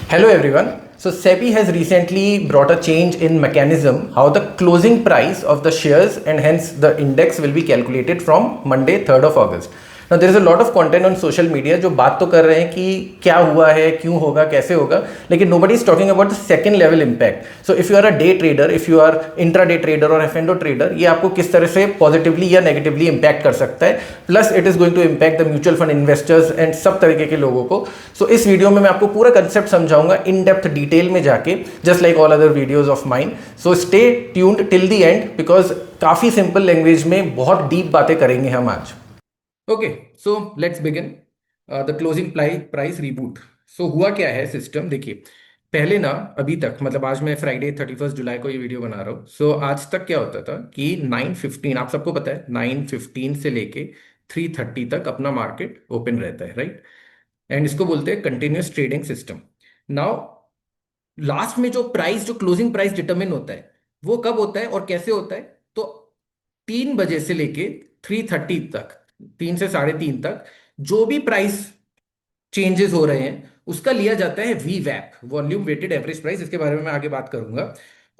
Hello everyone. So SEBI has recently brought a change in mechanism how the closing price of the shares and hence the index will be calculated from Monday 3rd of August. Now there is a lot of content on social media जो बात तो कर रहे हैं कि क्या हुआ है, क्यों होगा, कैसे होगा, लेकिन nobody is talking about the second level impact. So if you are a day trader, if you are intraday trader और F&O trader, ये आपको किस तरह से positively या negatively impact कर सकता है. Plus it is going to impact the mutual fund investors and सब तरीके के लोगों को. So इस वीडियो में मैं आपको पूरा कंसेप्ट समझाऊंगा इन डेप्थ डिटेल में जाके, just like all other videos of mine. So stay tuned till the end because काफी सिंपल लैंग्वेज में बहुत डीप बातें करेंगे हम आज. Okay, so let's begin the closing price reboot. So हुआ क्या है सिस्टम, देखिए. पहले ना अभी तक, मतलब आज मैं फ्राइडे 31 जुलाई को ये वीडियो बना रहा हूँ. सो आज तक क्या होता था कि 9:15, आप सबको पता है 9:15 से लेके 3:30 तक अपना मार्केट ओपन रहता है, राइट. एंड इसको बोलते हैं continuous trading system. Now last में जो क्लोजिंग प्राइस डिटरमिन होता है वो कब होता है और कैसे होता है, तो 3 बजे से लेके 3:30 तक, 3 से 3:30 तक जो भी प्राइस चेंजेस हो रहे हैं उसका लिया जाता है वीवैप, वॉल्यूम वेटेड एवरेज प्राइस. इसके बारे में मैं आगे बात करूंगा.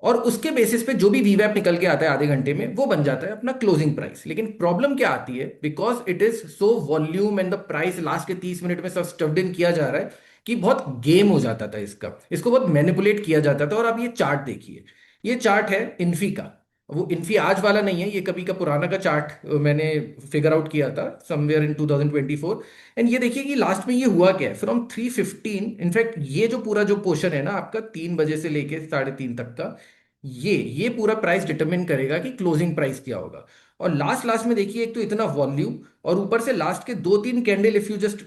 और उसके बेसिस पे जो भी वीवैप निकल के आता है आधे घंटे में वो बन जाता है अपना क्लोजिंग प्राइस. लेकिन प्रॉब्लम क्या आती है, because it is so volume and the price last के 30 मिनट में सब स्टफ्ड इन किया जा रहा है कि बहुत गेम हो जाता था इसको बहुत मैनिपुलेट किया जाता था. और आप ये चार्ट देखिए, ये चार्ट है इन्फी का. वो इन्फी आज वाला नहीं है, ये कभी का पुराना का चार्ट मैंने फिगर आउट किया था समवेयर इन 2024. एंड ये देखिए कि लास्ट में ये हुआ क्या है. फ्रॉम 3:15, इनफैक्ट ये जो पूरा जो पोर्शन है ना आपका 3 बजे से लेके 3:30 तक का, ये पूरा प्राइस डिटरमिन करेगा कि क्लोजिंग प्राइस क्या होगा. और लास्ट लास्ट में देखिए, एक तो इतना वॉल्यूम और ऊपर से लास्ट के 2-3 candle, if you just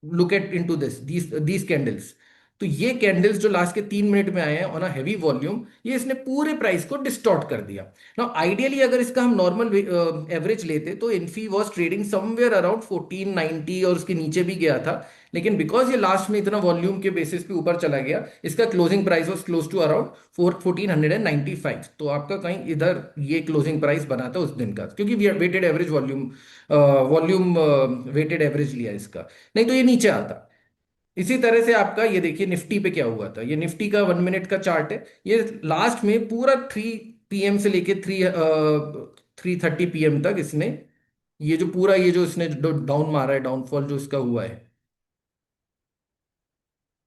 look at into these candles, तो ये कैंडल्स जो लास्ट के 3 मिनट में आए हैं ऑन अ हैवी वॉल्यूम, ये इसने पूरे प्राइस को डिस्टॉर्ट कर दिया. ना आइडियली अगर इसका हम नॉर्मल एवरेज लेते तो Infy was trading somewhere around 1490 और उसके नीचे भी गया था. लेकिन बिकॉज ये लास्ट में इतना वॉल्यूम के बेसिस पे ऊपर चला गया, इसका closing price was close to around 1495. तो आपका कहीं इधर ये क्लोजिंग प्राइस बना था उस दिन का, क्योंकि weighted average volume weighted average लिया इसका, नहीं तो ये नीचे आता. इसी तरह से आपका ये देखिए निफ्टी पे क्या हुआ था. ये निफ्टी का 1 मिनट का चार्ट है. ये लास्ट में पूरा 3 PM से लेके 3:30 PM तक इसने ये जो पूरा ये जो इसने डाउन मारा है, डाउनफॉल जो इसका हुआ है,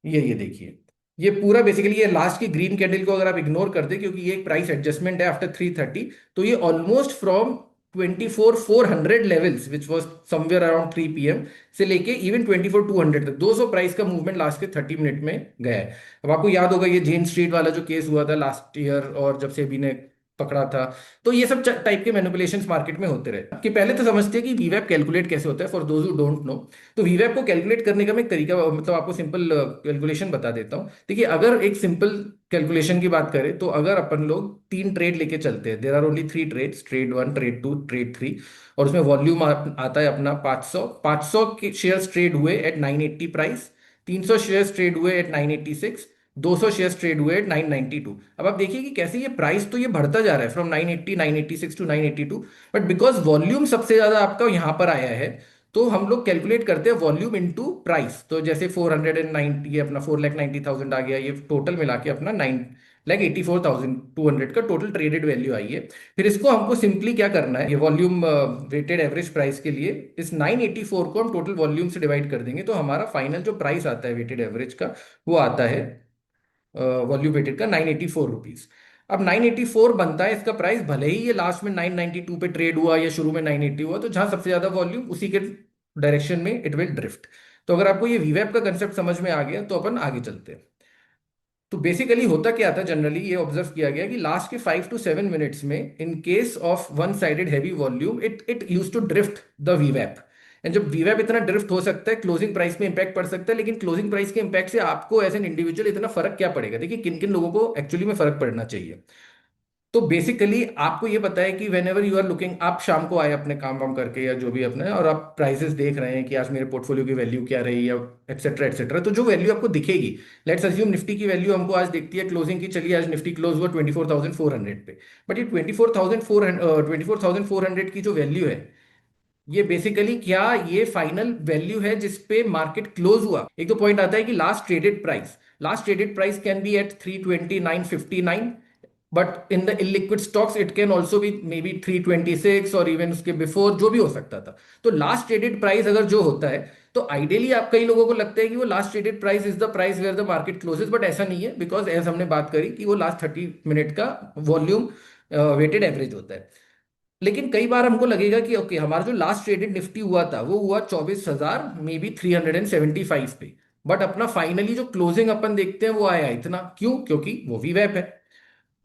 ये देखिए. ये पूरा बेसिकली ये लास्ट की ग्रीन कैंडल को अगर आप इग्नोर कर दे, क्योंकि ये एक प्राइस एडजस्टमेंट है आफ्टर 3:30, तो ये almost from 24,400 levels which was somewhere around 3 PM से लेके इवन 24,200 तक 200 प्राइस का मूवमेंट लास्ट के 30 मिनट में गया है. अब आपको याद होगा ये जेन स्ट्रीट वाला जो केस हुआ था लास्ट ईयर, और जब से अभी ने पकड़ा था, तो ये सब टाइप के मैनिपुलेशंस मार्केट में होते रहे. कि पहले तो समझते हैं कि वीवैप कैलकुलेट कैसे होता है, for those who don't know. तो वीवैप को कैलकुलेट करने का मैं एक तरीका, मतलब आपको सिंपल कैलकुलेशन बता देता हूँ. देखिए, अगर एक सिंपल कैलकुलेशन की बात करें तो अगर अपन लोग 3 ट्रेड लेके चलते हैं, there are only 3 trades, trade 1, trade 2, trade 3, और उसमें वॉल्यूम आता है अपना 500 के शेयर्स ट्रेड हुए एट 980 प्राइस, 300 शेयर्स ट्रेड हुए एट 986, 200 शेयर्स ट्रेड हुए एट 992. अब आप देखिए कि कैसे ये प्राइस तो ये बढ़ता जा रहा है from 980, 986 to 982. But because volume सबसे ज्यादा आपका यहां पर आया है, तो हम लोग कैलकुलेट करते हैं वॉल्यूम इनटू प्राइस. तो जैसे 490, ये अपना 4,90,000 आ गया, ये टोटल मिला के अपना 9,84,200 का टोटल ट्रेडेड वैल्यू आई है. फिर इसको हमको सिंपली क्या करना है, ये वॉल्यूम वेटेड एवरेज प्राइस के लिए इस 984 को हम टोटल वॉल्यूम से डिवाइड कर देंगे, तो हमारा फाइनल जो प्राइस आता है वेटेड एवरेज का, वो आता है वॉल्यूम वेटेड का 984 रुपीज. अब 984 बनता है इसका प्राइस, भले ही ये लास्ट में 992 पे ट्रेड हुआ या शुरू में 980 हुआ, तो जहां सबसे ज्यादा वॉल्यूम उसी के डायरेक्शन में इट विल ड्रिफ्ट. तो अगर आपको ये वीवैप का कंसेप्ट समझ में आ गया तो अपन आगे चलते हैं. तो बेसिकली होता क्या था, जनरली ये ऑब्जर्व किया गया कि लास्ट के 5 to 7 मिनट्स में in case of one sided heavy volume it use to drift the वीवैप. एंड जब वीवैप इतना ड्रिफ्ट हो सकता है, क्लोजिंग प्राइस में इंपैक्ट पड़ सकता है. लेकिन क्लोजिंग प्राइस के इंपैक्ट से आपको एज एन इंडिविजुअल इतना फर्क क्या पड़ेगा, देखिए किन किन लोगों को एक्चुअली में फर्क पड़ना चाहिए. तो बेसिकली आपको ये पता है कि whenever you are looking, आप शाम को आए अपने काम वाम करके या जो भी अपने, और आप प्राइसेस देख रहे हैं कि आज मेरे पोर्टफोलियो की वैल्यू क्या रही या एक्सेट्रा एक्सेट्रा, तो जो वैल्यू आपको दिखेगी, लेट्स अज्यूम निफ्टी की वैल्यू हमको आज दिखती है क्लोजिंग की, चलिए आज निफ्टी क्लोज हुआ 24,400 पे. बट ये 24,400 की जो वैल्यू है, ये बेसिकली क्या, ये फाइनल वैल्यू है जिसपे मार्केट क्लोज हुआ. एक तो पॉइंट आता है कि last traded price, Last traded price can be at 329.59, but in the illiquid stocks it can also be maybe 326 और इवन उसके बिफोर जो भी हो सकता था. तो लास्ट ट्रेडेड प्राइस अगर जो होता है, तो आइडियली आप कई लोगों को लगता है कि वो last traded price is the price where the market closes, but ऐसा नहीं है, बिकॉज एज हमने बात करी कि वो लास्ट 30 मिनट का वॉल्यूम वेटेड एवरेज होता है. लेकिन कई बार हमको लगेगा कि ओके हमारा जो लास्ट ट्रेडेड निफ्टी हुआ था वो हुआ 24,000 मे बी 375 पे, बट अपना फाइनली जो क्लोजिंग अपन देखते हैं वो आया इतना, क्यों? क्योंकि वो वी वैप है.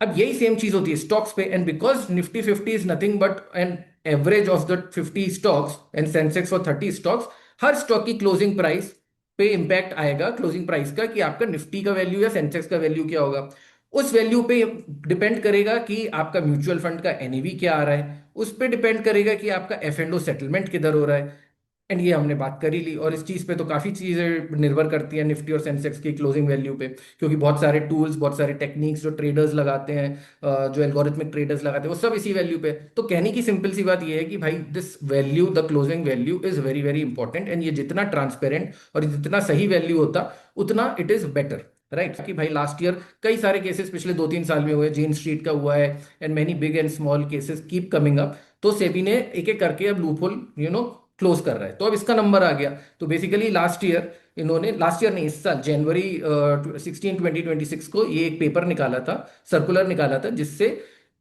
अब यही सेम चीज होती है स्टॉक्स पे, and because Nifty 50 is nothing but an average of the 50 stocks and Sensex for 30 stocks, her stock की क्लोजिंग प्राइस पे इंपैक्ट आएगा क्लोजिंग प्राइस का, कि आपका निफ्टी का वैल्यू या सेंसेक्स का वैल्यू क्या होगा. उस वैल्यू पे डिपेंड करेगा कि आपका म्यूचुअल फंड का एनएवी क्या आ रहा है, उस पे डिपेंड करेगा कि आपका एफ एंड ओ सेटलमेंट किधर हो रहा है. एंड ये हमने बात कर ही ली, और इस चीज पे तो काफी चीजें निर्भर करती हैं निफ्टी और सेंसेक्स की क्लोजिंग वैल्यू पे, क्योंकि बहुत सारे टूल्स, बहुत सारे टेक्निक्स जो ट्रेडर्स लगाते हैं, जो एल्गोरिथमिक ट्रेडर्स लगाते हैं, वो सब इसी वैल्यू पे. तो कहने की सिंपल सी बात ये है कि भाई this value, the closing value is very very important, and ये जितना ट्रांसपेरेंट और जितना सही वैल्यू होता उतना इट इज बेटर, राइट. कि भाई लास्ट ईयर कई सारे केसेस पिछले 2-3 साल में हुए, जेन स्ट्रीट का हुआ है, and many big and small cases keep coming up. तो सेबी ने एक एक करके अब लूपहोल क्लोज कर रहा है, तो अब इसका नंबर आ गया. तो बेसिकली लास्ट ईयर इन्होंने, लास्ट ईयर नहीं, इस साल जनवरी 16 2026 को ये एक पेपर निकाला था, सर्कुलर निकाला था, जिससे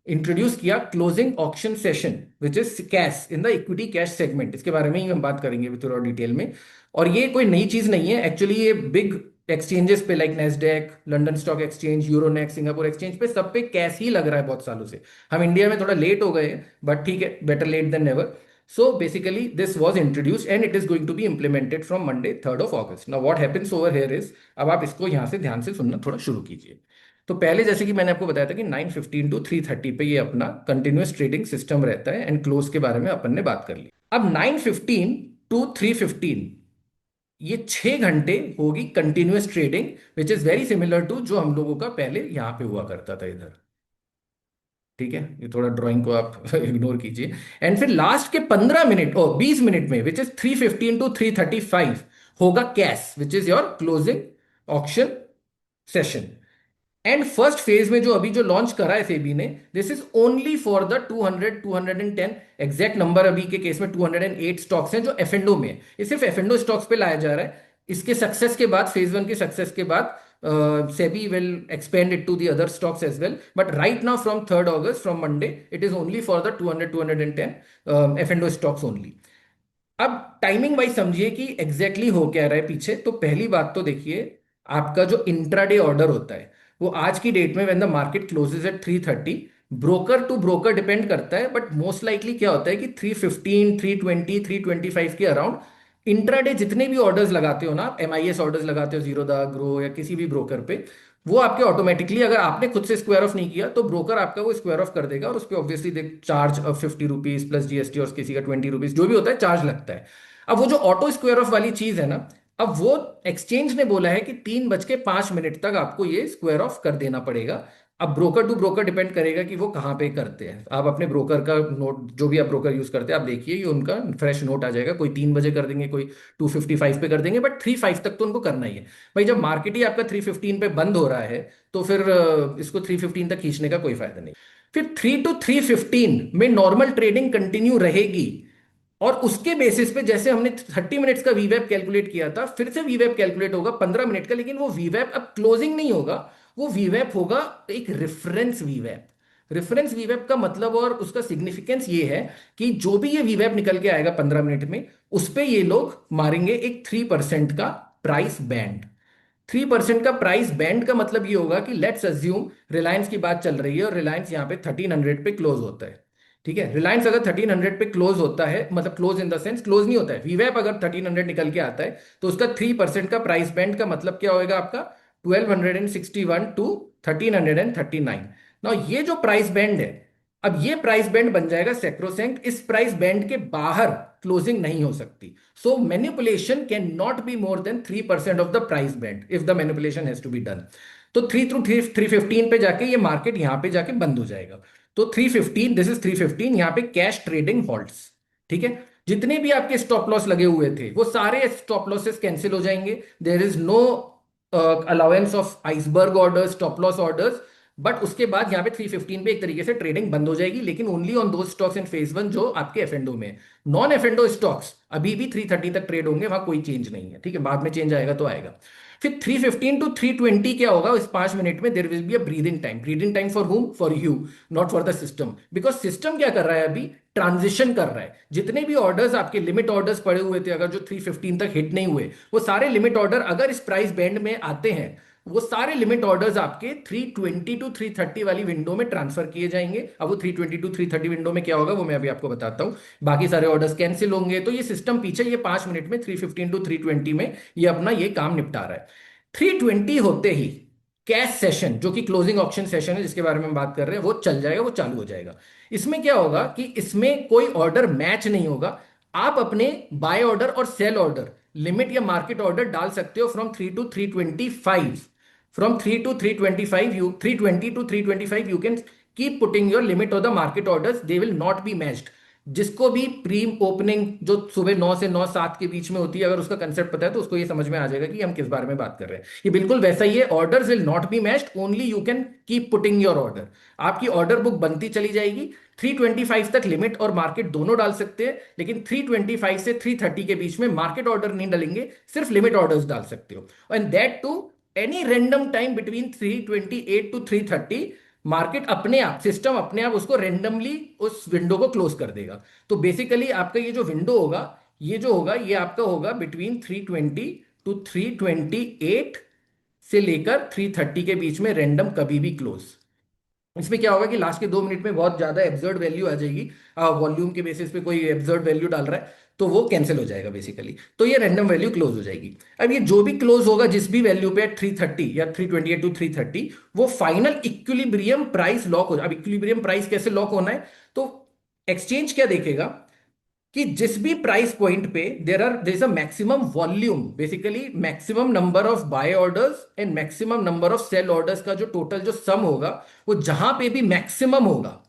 इंट्रोड्यूस किया closing auction session which is cash in the equity cash segment. इसके बारे में ही हम बात करेंगे थोड़ा डिटेल में. और ये कोई नई चीज नहीं है एक्चुअली, ये बिग एक्सचेंजेस पे like Nasdaq, London stock exchange, Euronext, Singapore exchange पे सब पे कैश ही लग रहा है बहुत सालों से. हम इंडिया में थोड़ा लेट हो गए, बट ठीक है, better late than never. So basically, this was introduced and it is going to be implemented from Monday, 3rd of August. Now what happens over here is, अब आप इसको यहाँ से ध्यान से सुनना थोड़ा शुरू कीजिए. तो पहले जैसे कि मैंने आपको बताया था कि 9:15 टू 3:30 पे ये अपना कंटिन्यूअस ट्रेडिंग सिस्टम रहता है, एंड क्लोज के बारे में अपन ने बात कर ली. अब 9:15 टू 3:15 ये 6 घंटे होगी continuous trading, which is very similar to जो हम लोगों का पहले यहाँ पे हुआ करता था इधर. ठीक है, ये थोड़ा ड्राइंग को आप इग्नोर कीजिए. एंड फिर लास्ट के 15 मिनट और 20 मिनट में, विच इज 3:15 टू 3:35, होगा cash, which is your closing auction session. And first phase में जो अभी जो लॉन्च करा है सेबी ने, this is only for the 210 exact number, अभी के केस में 208 स्टॉक्स हैं जो एफ एंड ओ में है. ये सिर्फ एफ एंड ओ स्टॉक्स पे लाया जा रहा है. इसके सक्सेस के बाद, फेज 1 के सक्सेस के बाद, SEBI will expand it to the other stocks as well. But right now, from 3rd August, from Monday, it is only for the 210 F&O stocks only. अब टाइमिंग वाइज समझिए कि exactly हो क्या रहा है पीछे. तो पहली बात तो देखिए, आपका जो इंट्राडे ऑर्डर होता है वो आज की डेट में when the market closes at 3:30, broker to broker depend करता है, बट मोस्ट लाइकली क्या होता है कि 3:15, 3:20, 3:25 के अराउंड इंट्राडे जितने भी ऑर्डर्स लगाते हो ना, आप MIS ऑर्डर्स लगाते हो, जीरोधा, ग्रो या किसी भी ब्रोकर पे, वो आपके ऑटोमेटिकली, अगर आपने खुद से स्क्वायर ऑफ नहीं किया तो ब्रोकर आपका वो स्क्वायर ऑफ कर देगा, और उस पर ऑब्वियसली देख charge of 50 rupees plus GST, और किसी का 20 रुपीज, जो भी होता है चार्ज लगता है. अब वो जो ऑटो स्क्वायर ऑफ वाली चीज है ना, अब वो एक्सचेंज ने बोला है कि 3:05 तक आपको ये स्क्वायर ऑफ कर देना पड़ेगा. अब ब्रोकर टू ब्रोकर डिपेंड करेगा कि वो कहाँ पे करते हैं. आप अपने ब्रोकर का नोट, जो भी आप ब्रोकर यूज करते हैं, आप देखिए ये उनका फ्रेश नोट आ जाएगा. कोई 3 बजे कर देंगे, कोई 2:55 पे कर देंगे, बट 3:05 तक तो उनको करना ही है. भाई जब मार्केट ही आपका 3:15 पे बंद हो रहा है, तो फिर इसको 3:15 तक खींचने का कोई फायदा नहीं. फिर 3 to 3:15 में नॉर्मल ट्रेडिंग कंटिन्यू रहेगी, और उसके बेसिस पे जैसे हमने 30 मिनट्स का वीवैप कैलकुलेट किया था, फिर से वीवैप कैलकुलेट होगा 15 मिनट का, लेकिन वो वीवैप अब क्लोजिंग नहीं होगा, वो वीवैप होगा एक रेफरेंस वीवैप. रेफरेंस वीवैप का मतलब और उसका सिग्निफिकेंस ये है कि जो भी ये वीवैप निकल के आएगा 15 मिनट में, उस पे ये लोग मारेंगे एक 3% का प्राइस बैंड. 3% का प्राइस बैंड का मतलब ये होगा कि लेट्स अज्यूम रिलायंस की बात चल रही है, और रिलायंस यहां पे 1300 पे क्लोज होता है. ठीक है, रिलायंस अगर 1300 पे क्लोज होता है, मतलब close in the sense close नहीं होता है, वीवैप अगर 1300 निकल के आता है, तो उसका 3% का प्राइस बैंड का मतलब क्या होगा आपका, 1261 टू 1339. ना ये जो प्राइस बैंड है, अब ये प्राइस बैंड बन जाएगा सेक्रोसेंट. इस प्राइस बैंड के बाहर क्लोजिंग नहीं हो सकती. So manipulation can not be more than 3% of the price band if the manipulation has to be done. तो 3:15 पे जाके ये मार्केट यहां पे जाके बंद हो जाएगा. तो 3:15, दिस इज 3:15, यहां पे कैश ट्रेडिंग हॉल्ट्स. ठीक है, जितने भी आपके स्टॉप लॉस लगे हुए थे वो सारे स्टॉप लॉसेस कैंसिल हो जाएंगे. There is no allowance of iceberg orders, stop loss orders, but उसके बाद यहाँ पे 315 पे एक तरीके से ट्रेडिंग बंद हो जाएगी, लेकिन ओनली ऑन दो स्टॉक्स इन फेज वन जो आपके एफ एंडो में है। नॉन एफ एंडो स्टॉक्स अभी भी 330 तक ट्रेड होंगे, वहां कोई चेंज नहीं है, ठीक है, बाद में चेंज आएगा तो आएगा। फिर 315 टू 320 क्या होगा इस 5 मिनट में, there will be a breathing time. Breathing time for whom? For you, not for the system, because system क्या कर रहा है अभी, ट्रांजिशन कर रहा है। जितने भी ऑर्डर्स आपके लिमिट ऑर्डर्स पड़े हुए थे, अगर जो 315 तक हिट नहीं हुए, वो सारे लिमिट ऑर्डर अगर इस प्राइस बैंड में आते हैं, वो सारे लिमिट ऑर्डर्स आपके 320 टू 330 वाली विंडो में ट्रांसफर किए जाएंगे। अब वो 320 टू 330 विंडो में क्या होगा वो मैं अभी आपको बताता हूं। बाकी सारे ऑर्डर्स कैंसिल होंगे, तो ये सिस्टम पीछे ये 5 मिनट में 315 टू 320 में ये अपना ये काम निपटा रहा है। 320 होते ही कैश सेशन, जो कि क्लोजिंग ऑप्शन सेशन है जिसके बारे में हम बात कर रहे हैं, वो चल जाएगा, वो चालू हो जाएगा। इसमें क्या होगा कि इसमें कोई ऑर्डर मैच नहीं होगा। आप अपने बाय ऑर्डर और सेल ऑर्डर, लिमिट या मार्केट ऑर्डर डाल सकते हो from 3 to 325। From 3 to 325, 320 to 325, you can keep putting your limit or the market orders. They will not be matched. जिसको भी प्री ओपनिंग जो सुबह 9 से 9 7 के बीच में होती है, अगर उसका कंसेप्ट पता है तो उसको ये समझ में आ जाएगा कि हम किस बारे में बात कर रहे हैं। ये बिल्कुल वैसा ही है। Orders will not be matched, only you can keep putting your order. आपकी ऑर्डर बुक बनती चली जाएगी। 325 तक लिमिट और मार्केट दोनों डाल सकते हैं, लेकिन 325 से 330 के बीच में मार्केट ऑर्डर नहीं डालेंगे, सिर्फ लिमिट ऑर्डर्स डाल सकते हो। And that to any random time between 328 to 330, market अपने आप, सिस्टम अपने आप उसको रेंडमली उस विंडो को क्लोज कर देगा। तो बेसिकली आपका ये जो विंडो होगा, ये जो होगा ये आपका होगा बिटवीन 320 टू 328 से लेकर 330 के बीच में, रेंडम कभी भी क्लोज। इसमें क्या होगा कि लास्ट के 2 मिनट में बहुत ज्यादा एब्सर्ड वैल्यू आ जाएगी, वॉल्यूम के बेसिस पे कोई एब्सर्ड वैल्यू डाल रहा है तो वो कैंसिल हो जाएगा बेसिकली, तो ये रैंडम वैल्यू क्लोज हो जाएगी। अब ये जो भी क्लोज होगा जिस भी वैल्यू पे 330 या 328 टू 330, वो फाइनल इक्विलिब्रियम प्राइस लॉक हो। अब इक्विलिब्रियम प्राइस कैसे लॉक होना है, तो एक्सचेंज क्या देखेगा कि जिस भी प्राइस पॉइंट पे there is a maximum volume, basically maximum number of buy orders and maximum number of sell orders का जो टोटल जो सम होगा, वो जहां पे भी मैक्सिमम होगा,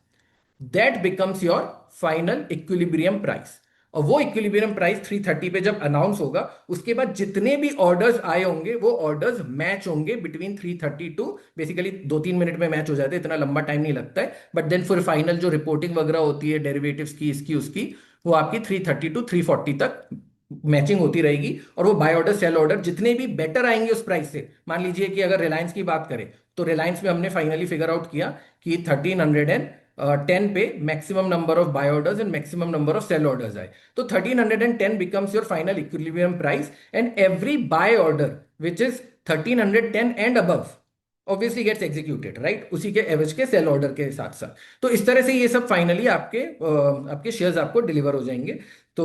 that becomes your final equilibrium price. और वो इक्विलिब्रियम प्राइस 330 पे जब अनाउंस होगा, उसके बाद जितने भी ऑर्डर्स आए होंगे वो ऑर्डर्स मैच होंगे बिटवीन 330 टू, बेसिकली 2-3 मिनट में मैच हो जाते हैं, इतना लंबा टाइम नहीं लगता है। बट देन फिर फाइनल जो रिपोर्टिंग वगैरह होती है डेरिवेटिव्स की, इसकी उसकी, वो आपकी 330 टू 340 तक मैचिंग होती रहेगी। और वो बाय ऑर्डर सेल ऑर्डर जितने भी बेटर आएंगे उस प्राइस से, मान लीजिए कि अगर रिलायंस की बात करें, तो रिलायंस में हमने फाइनली फिगर आउट किया कि 1310 पे maximum number of buy orders and maximum number of sell orders आए, तो 1310 becomes your final equilibrium price. And every buy order which is 1310 and above obviously gets executed, right, उसी के average के cell order के साथ साथ। तो इस तरह से ये सब फाइनली आपके शेयर्स आपको डिलीवर हो जाएंगे। तो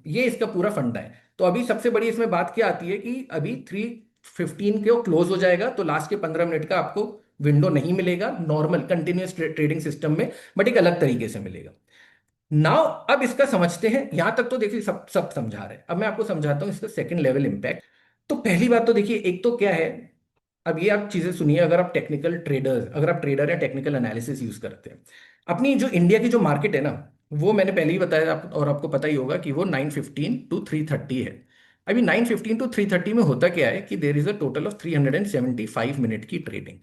ये इसका पूरा फंडा है। तो अभी सबसे बड़ी इसमें बात क्या आती है कि अभी 315 को क्लोज हो जाएगा, तो लास्ट के 15 मिनट का आपको विंडो नहीं मिलेगा नॉर्मल कंटिन्यूस ट्रेडिंग सिस्टम में, बट एक अलग तरीके से मिलेगा। नाउ अब इसका समझते हैं। यहां तक तो देखिए सब सब समझा रहे हैं, अब मैं आपको समझाता हूं इसका सेकंड लेवल इंपैक्ट। तो पहली बात तो देखिए, एक तो क्या है, अब ये आप चीजें सुनिए, अगर आप टेक्निकल ट्रेडर, अगर आप ट्रेडर या टेक्निकल एनालिसिस यूज करते हैं, अपनी जो इंडिया की जो मार्केट है ना, वो मैंने पहले ही बताया और आपको पता ही होगा कि वो 915 टू 330 है। अभी 915 टू 330 में होता क्या है कि there is a total of 375 minute की trading.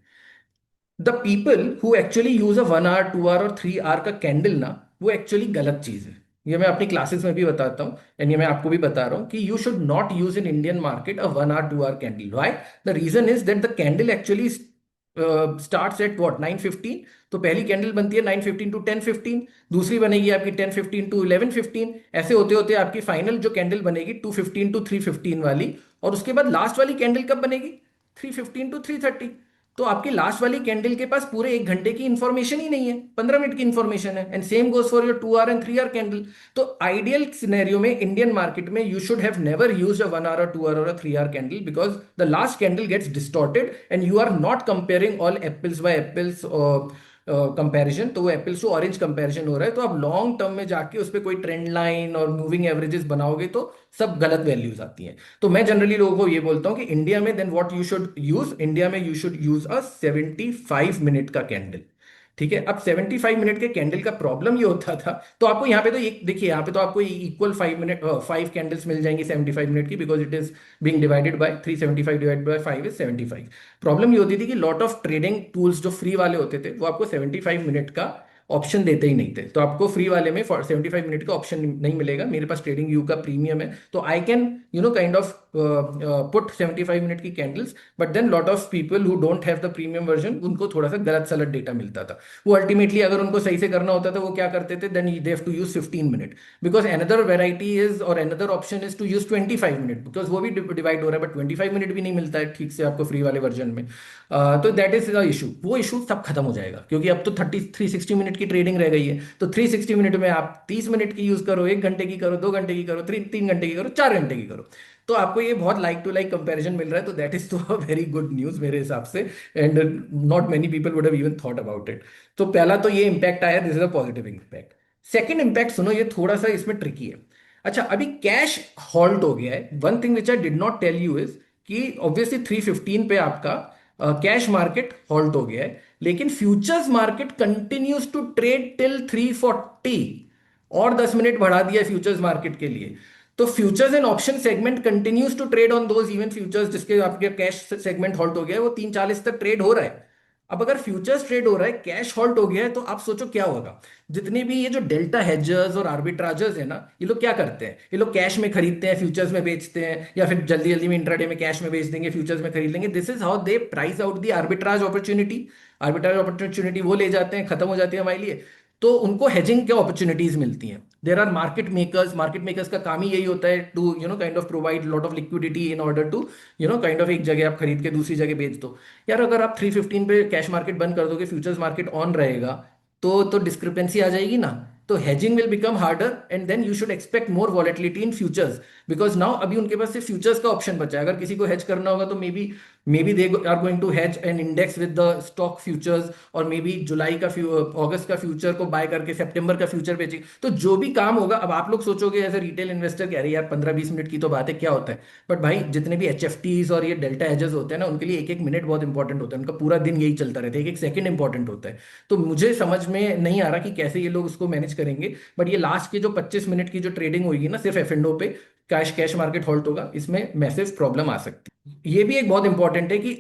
The people who actually use a 1 hour 2 hour और 3 आवर का कैंडल ना, वो एक्चुअली गलत चीज है। ये मैं अपनी क्लासेस में भी बताता हूँ, एंड ये मैं आपको भी बता रहा हूँ कि you should not use in Indian market a 1 hour 2 hour candle. Why? The reason is that the candle actually starts at what 915। तो पहली कैंडल बनती है 915 टू 1015, दूसरी बनेगी आपकी 1015 टू 1115, ऐसे होते होते आपकी फाइनल जो कैंडल बनेगी 215 टू 315 वाली, और उसके बाद लास्ट वाली कैंडल कब बनेगी? 315 टू 330। तो आपकी लास्ट वाली कैंडल के पास पूरे 1 घंटे की इंफॉर्मेशन ही नहीं है, 15 मिनट की इंफॉर्मेशन है। And same goes for your 2 hour and 3 hour candle. तो आइडियल सिनेरियो में इंडियन मार्केट में you should have never used a 1 hour 2 hour और 3 hour candle, because the last candle gets distorted and you are not comparing all apples by apples comparison. तो वो apples to orange comparison हो रहा है। तो आप long term में जाके उस पर कोई ट्रेंड लाइन और मूविंग एवरेजेस बनाओगे तो सब गलत वैल्यूज आती हैं। तो मैं जनरली लोगों को ये बोलता हूं कि इंडिया में then what you should use, India में you should use a 75 minute का कैंडल। ठीक है, अब 75 मिनट के कैंडल का प्रॉब्लम ये होता था, तो आपको यहाँ पे तो एक देखिए, यहाँ पे तो आपको इक्वल 5 कैंडल्स मिल जाएंगी 75 मिनट की, because it is being divided by 375 divided by 5 is 75। Problem ये होती थी कि लॉट ऑफ ट्रेडिंग टूल्स जो फ्री वाले होते थे वो आपको 75 मिनट का ऑप्शन देते ही नहीं थे, तो आपको फ्री वाले में 75 मिनट का ऑप्शन नहीं मिलेगा। मेरे पास ट्रेडिंग व्यू का प्रीमियम है, तो I can kind of put 75 minute की candles, but then lot of people who don't have the premium version, उनको थोड़ा सा गलत सलत डेटा मिलता था। वो अल्टीमेटली अगर उनको सही से करना होता था वो क्या करते थे, then they have to use 15 minute, because another variety is और another option is to use 25 minute, because वो भी डिवाइड हो रहा है, बट 25 मिनट भी नहीं मिलता है ठीक से आपको फ्री वाले वर्जन में। तो दैट इज द इशू, वो इशू सब खत्म हो जाएगा, क्योंकि अब तो 360 मिनट की ट्रेडिंग रह गई है। तो 360 मिनट में आप 30 मिनट की यूज करो, 1 घंटे की करो, 2 घंटे की करो, 3 घंटे की करो, 4 घंटे की करो, तो आपको ये बहुत लाइक टू लाइक कंपैरिजन मिल रहा है, तो दैट इज तो वेरी गुड न्यूज मेरे हिसाब से, and not many people would have even thought about it. तो पहला तो ये इंपैक्ट आया, this is a positive impact. Second impact सुनो, ये थोड़ा सा इसमें ट्रिकी है। अच्छा, अभी कैश हॉल्ट हो गया है। One thing which I did not tell you is कि ऑब्वियसली 315 पे आपका कैश मार्केट हॉल्ट हो गया है, लेकिन futures market continues to trade till 340, और 10 मिनट बढ़ा दिया फ्यूचर्स मार्केट के लिए। तो futures and option segment continues to trade on those even futures जिसके आपके कैश सेगमेंट हॉल्ट हो गया है, वो 340 तक ट्रेड हो रहा है। अब अगर फ्यूचर्स ट्रेड हो रहा है, कैश हॉल्ट हो गया है, तो आप सोचो क्या होगा। जितने भी ये जो डेल्टा हेजर्स और आर्बिट्राजर्स है ना, ये लोग क्या करते हैं, ये लोग कैश में खरीदते हैं, फ्यूचर्स में बेचते हैं, या फिर जल्दी जल्दी में इंट्राडे में कैश में बेच देंगे, फ्यूचर्स में खरीद लेंगे। This is how they price out the arbitrage opportunity. Arbitrage opportunity वो ले जाते हैं, खत्म हो जाती है हमारे लिए, तो उनको हेजिंग के अपॉर्चुनिटीज मिलती हैं। देर आर मार्केट मेकर्स का काम ही यही होता है to kind of provide lot of liquidity in order to kind of एक जगह आप खरीद के दूसरी जगह बेच दो। यार अगर आप 315 पे कैश मार्केट बंद कर दोगे, फ्यूचर्स मार्केट ऑन रहेगा, तो डिस्क्रिपेंसी आ जाएगी ना। तो hedging will become harder, and then you should expect more volatility in futures, because now अभी उनके पास सिर्फ फ्यूचर्स का ऑप्शन बचा है। अगर किसी को हेज करना होगा तो may be they are going to hedge an index with the stock futures, और मे बी जुलाई का अगस्त का फ्यूचर को बाय करके सितंबर का फ्यूचर बेचेंगे। तो जो भी काम होगा, अब आप लोग सोचोगे एज ए रिटेल इन्वेस्टर कह रही है यार 15-20 मिनट की तो बात है, क्या होता है। बट भाई जितने भी HFTs और ये डेल्टा एजेस होते हैं ना, उनके लिए एक एक मिनट बहुत इंपॉर्टेंट होता है, उनका पूरा दिन यही चलता रहता है, एक एक सेकंड इंपॉर्टेंट होता है। तो मुझे समझ में नहीं आ रहा कि कैसे ये लोग उसको मैनेज करेंगे। बट ये लास्ट के जो 25 मिनट की जो ट्रेडिंग होगी ना, सिर्फ F&O पे कैश कैश मार्केट होल्ड होगा, इसमें मैसिव प्रॉब्लम आ सकती है। ये भी एक बहुत इंपॉर्टेंट है कि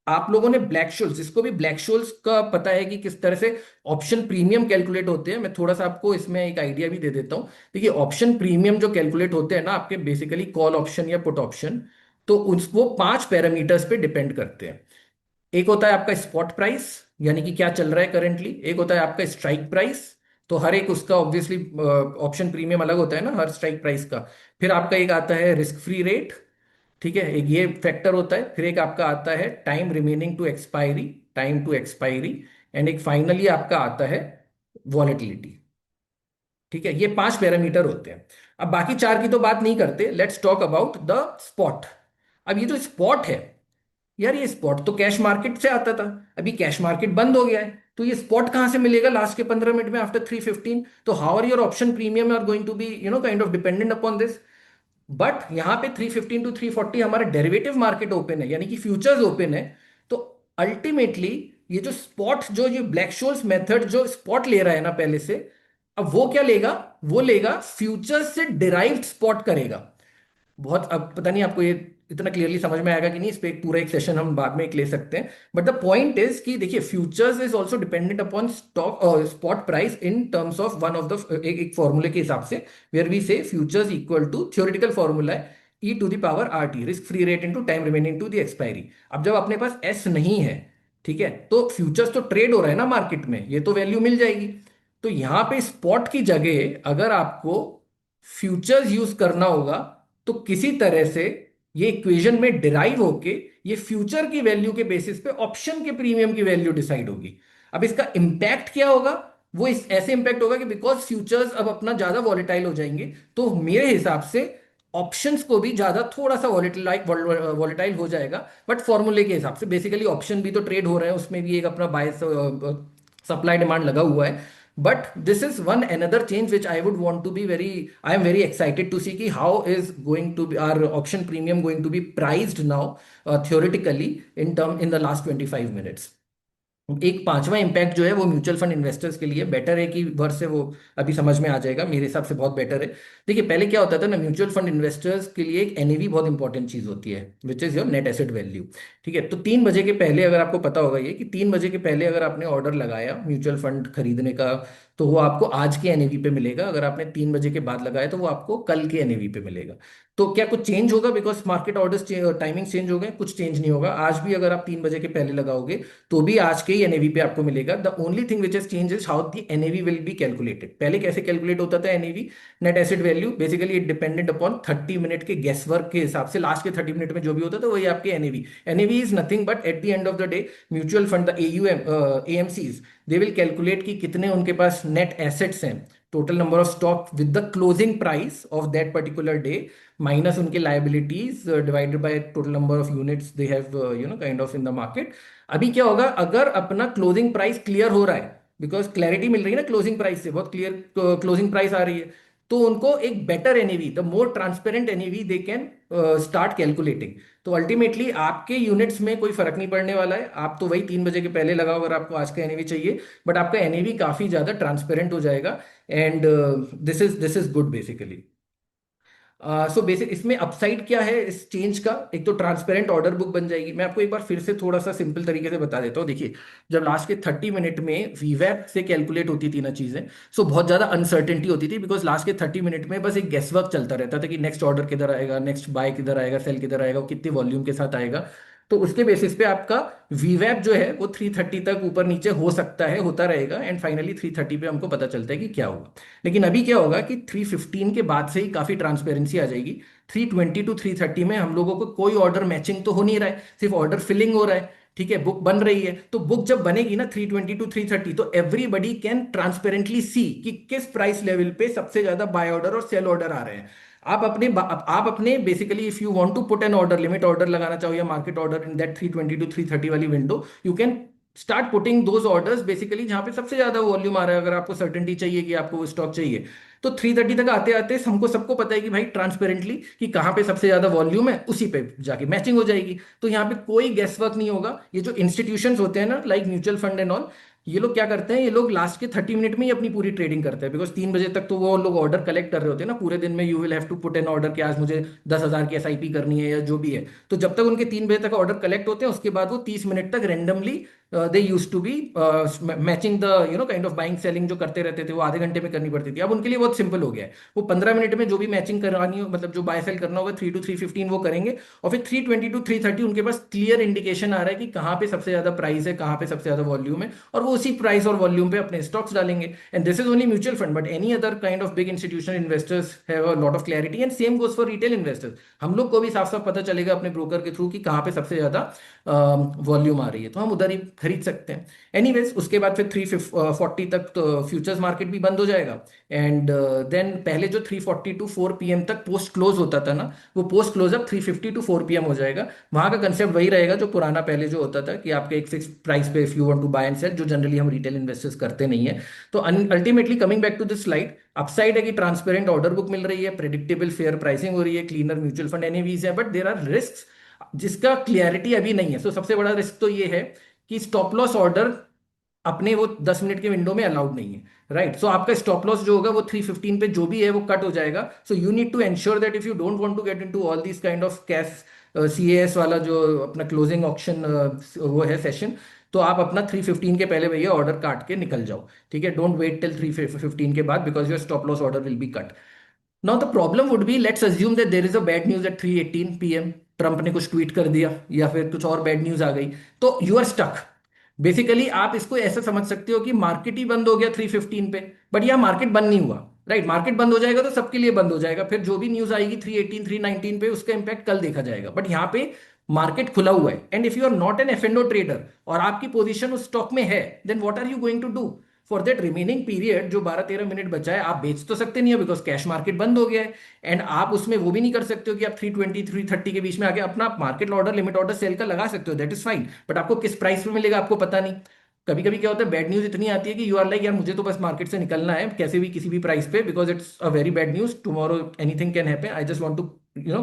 आप लोगों ने ब्लैक शोल्स, जिसको भी ब्लैक शोल्स का पता है कि किस तरह से ऑप्शन प्रीमियम कैलकुलेट होते हैं, मैं थोड़ा सा आपको इसमें एक आइडिया भी दे देता हूं। देखिए, ऑप्शन प्रीमियम जो कैलकुलेट होते हैं ना आपके, बेसिकली कॉल ऑप्शन या पुट ऑप्शन, तो वो 5 पैरामीटर्स पे डिपेंड करते हैं। एक होता है आपका स्पॉट प्राइस, यानी कि क्या चल रहा है करेंटली। एक होता है आपका स्ट्राइक प्राइस, तो हर एक उसका ऑब्वियसली ऑप्शन प्रीमियम अलग होता है ना हर स्ट्राइक प्राइस का। फिर आपका एक आता है रिस्क फ्री रेट, ठीक है, एक ये फैक्टर होता है। फिर एक आपका आता है time remaining to expiry, time to expiry, and एक फाइनली आपका आता है वॉलेटिलिटी। ठीक है, ये 5 पैरामीटर होते हैं। अब बाकी 4 की तो बात नहीं करते, let's talk about the spot. अब ये जो स्पॉट है, यार ये स्पॉट तो कैश मार्केट से आता था, अभी कैश मार्केट बंद हो गया है, तो ये स्पॉट कहां से मिलेगा लास्ट के 15 मिनट में आफ्टर 315? तो how are your option premium are going to be kind of dependent upon this. But यहां पे 315 टू 340 हमारा डेरिवेटिव मार्केट ओपन है, यानी कि फ्यूचर्स ओपन है। तो अल्टीमेटली ये जो स्पॉट, जो ये ब्लैक शोल्स मेथड जो स्पॉट ले रहा है ना पहले से, अब वो क्या लेगा, वो लेगा फ्यूचर्स से डिराइव्ड स्पॉट करेगा। बहुत, अब पता नहीं आपको ये इतना क्लियरली समझ में आएगा कि नहीं, इस पे पूरा एक सेशन हम बाद में एक ले सकते हैं। बट द पॉइंट इज कि देखिए, futures is also dependent upon stock spot price in terms of one of the एक फॉर्मूले के हिसाब से, where we say futures equal to, theoretical formula है E⁻RT, risk free rate into time remaining to the expiry. अब जब अपने पास S नहीं है, ठीक है, तो फ्यूचर्स तो ट्रेड हो रहा है ना मार्केट में, ये तो वैल्यू मिल जाएगी। तो यहां पे स्पॉट की जगह अगर आपको फ्यूचर्स यूज करना होगा, तो किसी तरह से ये इक्वेशन में डिराइव होके ये फ्यूचर की वैल्यू के बेसिस पे ऑप्शन के प्रीमियम की वैल्यू डिसाइड होगी। अब इसका इंपैक्ट क्या होगा, वो इस ऐसे इंपैक्ट होगा कि बिकॉज फ्यूचर्स अब अपना ज्यादा वॉलेटाइल हो जाएंगे, तो मेरे हिसाब से ऑप्शंस को भी ज्यादा थोड़ा सा वॉलेटाइल हो जाएगा। बट फॉर्मूले के हिसाब से बेसिकली ऑप्शन भी तो ट्रेड हो रहे हैं, उसमें भी एक अपना बायस सप्लाई डिमांड लगा हुआ है। But this is one another change which I would want to be I am very excited to see ki how is going to be our option premium going to be priced now theoretically in the last 25 minutes. एक पांचवा impact जो है वो mutual fund investors के लिए better है कि वर्ष से वो अभी समझ में आ जाएगा, मेरे हिसाब से बहुत बेटर है। देखिए पहले क्या होता था ना, म्यूचुअल फंड इन्वेस्टर्स के लिए एक एनएवी बहुत इंपॉर्टेंट चीज होती है, which is your net asset value. ठीक है, तो 3 बजे के पहले, अगर आपको पता होगा ये कि 3 बजे के पहले अगर आपने ऑर्डर लगाया म्यूचुअल फंड खरीदने का, तो वो आपको आज के एनएवी पे मिलेगा। अगर आपने 3 बजे के बाद लगाया तो वो आपको कल के एनएवी पे मिलेगा। तो क्या कुछ चेंज होगा because market orders timing change हो गए? कुछ चेंज नहीं होगा। आज भी अगर आप 3 बजे के पहले लगाओगे तो भी आज के ही एनएवी पे आपको मिलेगा। The only thing which is change is how the NAV will be calculated. पहले कैसे कैलकुलेट होता था NAV, net asset value, basically it depended upon 30 minute के गेस वर्क के हिसाब से, लास्ट के 30 मिनट में जो भी होता था वही आपके NAV. NAV is nothing but at the end of the day mutual fund, the AUM, AMCs, they will calculate कि कितने उनके पास नेट एसेट्स हैं, total number of stock with the closing price of that particular day, minus उनके liabilities, divided by total number of units they have kind of in the market. अभी क्या होगा, अगर अपना क्लोजिंग प्राइस क्लियर हो रहा है, बिकॉज क्लैरिटी मिल रही है ना क्लोजिंग प्राइस से, बहुत क्लियर क्लोजिंग प्राइस आ रही है, तो उनको एक better NAV, the more transparent NAV they can start calculating. तो अल्टीमेटली आपके यूनिट्स में कोई फर्क नहीं पड़ने वाला है, आप तो वही 3 बजे के पहले लगाओ अगर आपको आज का एनएवी चाहिए, बट आपका एनएवी काफी ज्यादा ट्रांसपेरेंट हो जाएगा। And this is good basically. So basic इसमें अपसाइड क्या है इस चेंज का, एक तो ट्रांसपेरेंट ऑर्डर बुक बन जाएगी। मैं आपको एक बार फिर से थोड़ा सा सिंपल तरीके से बता देता हूँ। देखिए, जब लास्ट के 30 मिनट में वीवैप से कैलकुलेट होती थी ना चीजें, सो बहुत ज्यादा अनसर्टेनिटी होती थी, बिकॉज लास्ट के 30 मिनट में बस एक गेस वर्क चलता रहता था कि नेक्स्ट ऑर्डर किधर आएगा, नेक्स्ट बाय किधर आएगा, सेल किधर आएगा, वो कितने वॉल्यूम के साथ आएगा। तो उसके बेसिस पे आपका वीवैप जो है वो 3:30 तक ऊपर नीचे हो सकता है, होता रहेगा, एंड फाइनली 3:30 पे हमको पता चलता है कि क्या हुआ। लेकिन अभी क्या होगा कि 3:15 के बाद से ही काफी ट्रांसपेरेंसी आ जाएगी। 3:20 टू 3:30 में हम लोगों को कोई ऑर्डर मैचिंग तो हो नहीं रहा है, सिर्फ ऑर्डर फिलिंग हो रहा है। ठीक है, बुक बन रही है, तो बुक जब बनेगी ना 3:20 टू 3:30, तो एवरीबडी कैन ट्रांसपेरेंटली सी कि किस प्राइस लेवल पे सबसे ज्यादा बाय ऑर्डर और सेल ऑर्डर आ रहे हैं। आप अपने basically if you want to put an order, limit order लगाना चाहो या market order in that 3:20 to 3:30 वाली window, you can start putting those orders basically जहां पे सबसे ज्यादा वॉल्यूम आ रहा है। अगर आपको सर्टेनिटी चाहिए कि आपको वो स्टॉक चाहिए, तो 3:30 तक आते आते हमको सबको पता है कि भाई ट्रांसपेरेंटली कि कहाँ पे सबसे ज्यादा वॉल्यूम है, उसी पे जाके मैचिंग हो जाएगी। तो यहाँ पे कोई गेस वर्क नहीं होगा। ये जो इंस्टीट्यूशंस होते हैं ना, like mutual fund and all, ये लोग क्या करते हैं, ये लोग लास्ट के 30 मिनट में ही अपनी पूरी ट्रेडिंग करते हैं, बिकॉज 3 बजे तक तो वो लोग ऑर्डर कलेक्ट कर रहे होते हैं ना पूरे दिन में। You will have to put an order कि आज मुझे 10,000 की एसआईपी करनी है या जो भी है। तो जब तक उनके 3 बजे तक ऑर्डर कलेक्ट होते हैं, उसके बाद वो 30 मिनट तक randomly they use to be matching the kind of buying selling जो करते रहते थे, वो आधे घंटे में करनी पड़ती थी। अब उनके लिए बहुत सिंपल हो गया है, वो 15 मिनट में जो भी मैचिंग करवानी हो, मतलब जो बाय सेल करना होगा 3 to 3:15 वो करेंगे, और फिर 3:20 टू 3:30 उनके पास क्लियर इंडिकेशन आ रहा है कि कहाँ पे सबसे ज्यादा प्राइस है, कहाँ पे सबसे ज्यादा वॉल्यूम है, और वो उसी प्राइस और वॉल्यूम पे अपने स्टॉक्स डालेंगे। And this is only mutual fund, but any other kind of big institutional investors have a lot of clarity, and same goes for retail investors. हम लोग को भी साफ साफ पता चलेगा अपने ब्रोकर के थ्रू कि कहाँ पे सबसे ज्यादा वॉल्यूम आ रही है, तो हम उधर ही खरीद सकते हैं। एनीवेज, उसके बाद फिर 3:40 तक तो फ्यूचर्स मार्केट भी बंद हो जाएगा। एंड देन पहले जो 3:40 टू 4 PM तक पोस्ट क्लोज होता था ना, वो पोस्ट क्लोज अब 3:50 टू 4 PM हो जाएगा। वहां का कंसेप्ट वही रहेगा जो पुराना पहले जो होता था कि आपके एक फिक्स प्राइस पे if you want to buy and sell, जो जनरली हम रिटेल इन्वेस्टर्स करते नहीं है। तो ultimately coming back to this slide, upside है कि ट्रांसपेरेंट ऑर्डर बुक मिल रही है, प्रेडिक्टेबल फेयर प्राइसिंग हो रही है, क्लीनर म्यूचुअल फंड एनएवीज है, बट देर आर रिस्क जिसका क्लियरिटी अभी नहीं है। सो सबसे बड़ा रिस्क तो ये है कि स्टॉप लॉस ऑर्डर अपने वो 10 मिनट के विंडो में अलाउड नहीं है, राइट। सो आपका स्टॉप लॉस जो होगा वो 3:15 पे जो भी है वो कट हो जाएगा। So you need to ensure that if you don't want to get into all this kind of cash CAS वाला जो अपना क्लोजिंग ऑक्शन वो है सेशन, तो आप अपना 3:15 के पहले भैया ऑर्डर काट के निकल जाओ। ठीक है, डोंट वेट टिल 3:15 के बाद, because your stop loss order will be cut. Now the problem would be, let's assume that there is a bad news at 3:18 PM, Trump ने कुछ ट्वीट कर दिया या फिर कुछ और बैड न्यूज आ गई, तो यू आर स्टक। बेसिकली आप इसको ऐसा समझ सकते हो कि मार्केट ही बंद हो गया 3:15 पे, बट यह मार्केट बंद नहीं हुआ, राइट। मार्केट बंद हो जाएगा तो सबके लिए बंद हो जाएगा, फिर जो भी न्यूज आएगी 3:18 3:19 पे उसका इंपैक्ट कल देखा जाएगा। बट यहाँ पे मार्केट खुला हुआ है, and if you are not an F and O trader और आपकी पोजीशन उस स्टॉक में है, then what are you going to do for that remaining period? जो 12-13 मिनट बचा है, आप बेच तो सकते नहीं है बिकॉज कैश मार्केट बंद हो गया है, एंड आप उसमें वो भी नहीं कर सकते हो कि आप 3:20 3:30 के बीच में आके अपना market order, limit order sell का लगा सकते हो, दैट इज फाइन, बट आपको किस प्राइस पे मिलेगा आपको पता नहीं। कभी कभी क्या होता है, बैड न्यूज इतनी आती है कि यू आर लाइक यार मुझे तो बस मार्केट से निकलना है कैसे भी किसी भी प्राइस पे, because it's a very bad news, tomorrow anything can happen, I just want to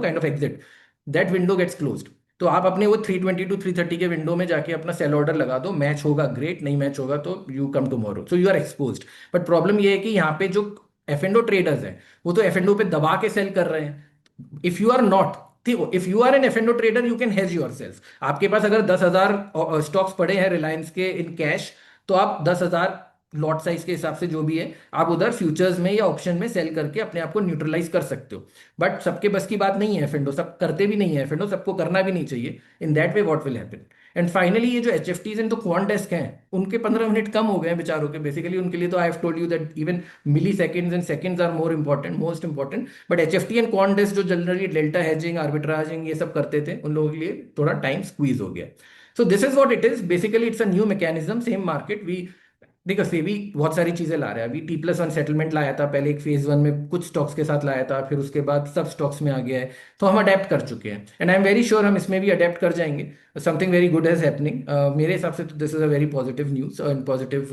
kind of exit, that window gets closed. तो आप अपने वो 320 टू 330 के विंडो में जाके अपना सेल ऑर्डर लगा दो, मैच होगा ग्रेट, नहीं मैच होगा तो you come tomorrow, so you are exposed. But problem ये है कि यहाँ पे जो एफ एंड ओ ट्रेडर्स हैं वो तो एफ एंड ओ पे दबा के सेल कर रहे हैं। If you are not, if you are an F and O trader you can hedge yourself. आपके पास अगर 10,000 स्टॉक्स पड़े हैं रिलायंस के इन कैश, तो आप 10,000 लॉट साइज के हिसाब से जो भी है आप उधर फ्यूचर्स में या ऑप्शन में सेल करके अपने आप को न्यूट्रलाइज कर सकते हो। बट सबके बस की बात नहीं है एफ एंड ओ, सब करते भी नहीं है एफ एंड ओ, सबको करना भी नहीं चाहिए। In that way what will happen. And finally ये जो एच एफ टीज एंड तो क्वांट डेस्क हैं उनके 15 मिनट कम हो गए हैं बेचारों के, बेसिकली उनके लिए तो I have told you that even milliseconds and seconds are more important, most important. But H F T and quant desk जो जनरली डेल्टा हेजिंग आर्बिट्राजिंग ये सब करते थे उन लोगों के लिए थोड़ा टाइम स्क्वीज हो गया। So this is what it is, basically it's a new mechanism, same market. We देखो सेबी बहुत सारी चीजें ला रहा है, अभी T+1 सेटलमेंट लाया था, पहले एक फेज वन में कुछ स्टॉक्स के साथ लाया था, फिर उसके बाद सब स्टॉक्स में आ गया है। तो हम अडेप्ट कर चुके हैं and I am very sure हम इसमें भी अडेप्ट कर जाएंगे। Something very good is happening मेरे हिसाब से, तो this is a very positive news and positive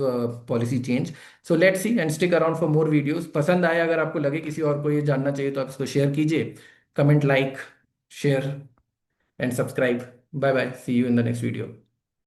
policy change. So let's see and stick around for more videos. पसंद आया, अगर आपको लगे किसी और को ये जानना चाहिए तो आप इसको शेयर कीजिए, comment, like, share and subscribe. Bye bye, see you in the next video.